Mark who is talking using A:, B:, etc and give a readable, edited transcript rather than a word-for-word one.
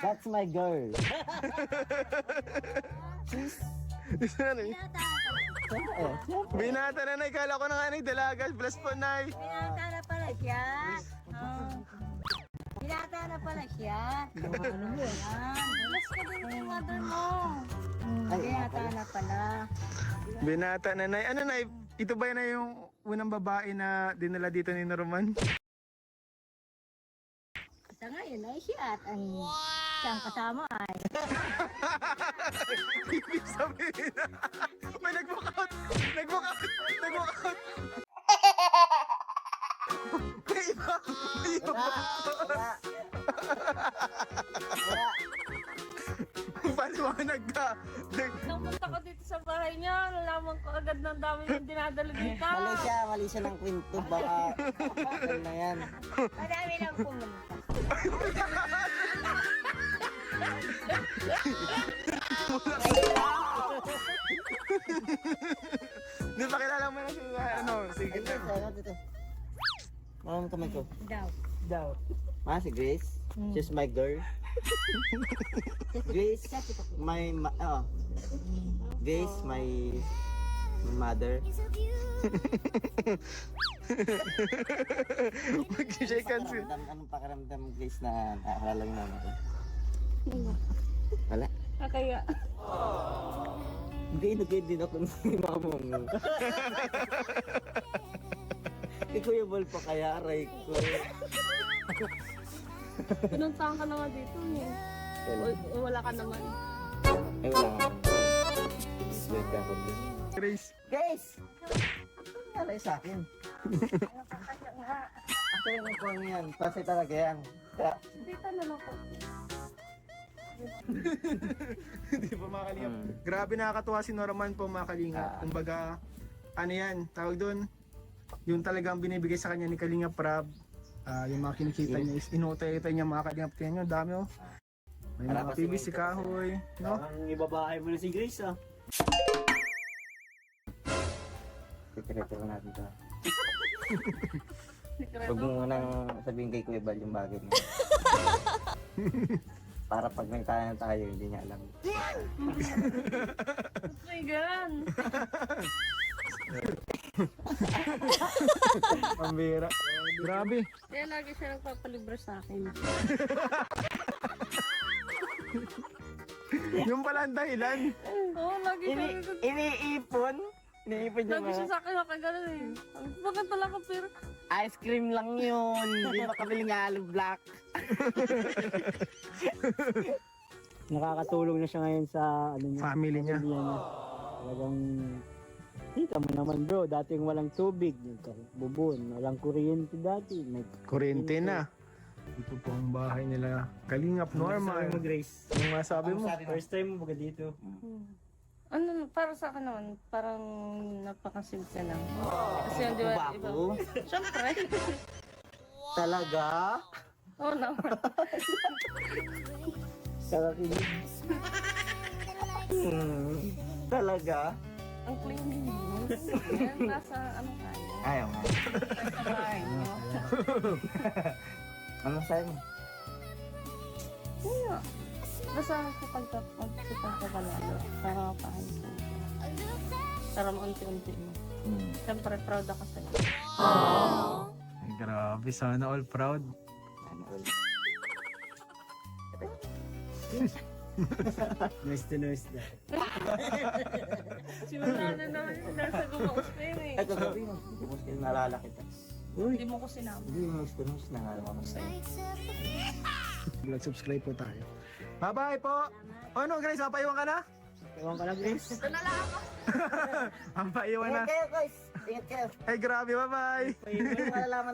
A: That's my girl.
B: Binata na, Nay. Kala ko na nga, Nay. Dalaga. Bless po, Nay.
C: Binata na pala siya. Binata na pala siya. Ayan. Bulas ka din yung mother mo. Binata na pala.
B: Binata na, Nay. Ano, Nay? Ito ba na yung unang babae na dinala dito ni Norman?
C: Sa ngayon ay siya at ang siyang kasama ay.
B: Ibig sabihin na. May nag-walk out. Nag-walk out. Nag-walk out. May iba. May iba. Paliwanag ka.
D: Nung punta ko dito sa bahay niya, nalaman ko agad ng dami yung dinadala dito.
A: Mali siya ng kwento. Baka, ano na yan.
C: Madami lang pumunta.
B: Di ba kilala mo na siya? Ano? Sige na.
A: Dito. Maraming kamay ko.
C: Daw.
A: Si Grace. She's my girl. Grace, Grace, my mother.
B: Mag-shake hands yun.
A: Anong pakiramdam, Grace, na naalala mo naman ko? Wala?
D: Kaya,
A: Hindi din ako ng mama mo. Kuya Bol pa kaya, aray ko.
D: pinuntahan ka naman dito eh. Wala ka naman.
A: Ay, wala nga. Wait ka ako.
B: Grace.
A: Grace! Ano sa akin? Ako yung kung yan. Kasi talaga yan. Kaya,
D: Dito na lang po.
B: Hindi pa makalingap. Grabe nakakatuwa si Norman po mga kalingap. Kumbaga, ano yan, tawag doon, yung talagang binibigay sa kanya ni Kalingap Rab. Yung mga kinikita niya is inutay-utay niya mga kalingap. Tingnan nyo, dami oh. May mga pibis si Kahoy, no?
E: Ang ibabahay mo na si Grace ah.
A: sikreto lang natin ito. Huwag mo nang sabihin kay Kuya Bal yung bagay niya. Para pag nagtahan tayo, hindi niya alam.
D: Ay, gan.
B: Pambira. Grabe.
D: Kaya lagi siya nagpapalibre sa akin.
B: Yung pala ang dahilan.
D: Oo, lagi siya.
A: Iniipon? Iniipon niya
D: Lagi siya sa akin nakagalan eh. Bakit wala ka pero?
A: Ice cream lang yun. Hindi makabiling alo black.
E: Nakakatulong na siya ngayon sa ano niya.
B: Family niya.
E: Pamilya niya. Talagang kita mo naman bro, dating walang tubig, bubon, walang kuryente dati.
B: Kuryente na. Ito po ang bahay nila. Kalingap Norman.
E: Sabi mo Grace,
B: Yung masabi mo.
E: first time mo baga dito.
D: Ano, para sa akin naman, parang napakasimple lang. Kasi yung di ba, iba.
A: Bako?
D: Siyempre.
A: Talaga?
D: Oo naman.
A: Kakakinig. Talaga?
D: Ang cleanliness. Yan, nasa ano tayo.
A: Ayaw nga.
D: Sa bahay mo.
A: Ano sa'yo mo?
D: Kaya, basta kapag pagkakalalo, kakapahan ko. Para maunti-unti mo. Siyempre, proud ako sa'yo.
B: Ay, grabe. Sana all proud.
E: Nice to nurse na.
D: Simula na naman yung nasa gumaos pa yun eh.
A: Ay, kagabi mo. Hindi mo sila nalala kita.
D: Hindi mo ko sinama.
A: Hindi mo gusto na nalala mo sa'yo.
B: Subscribe po tayo. Bye-bye po. Ano, Grace? Papaiwan ka na?
E: Ewan ka lang Grace.
D: Ito na lang ako.
B: Ang paiwan na.
A: Ingat kayo guys. Ingat kayo.
B: Ay, grabe. Bye-bye.
A: Hindi mo malalaman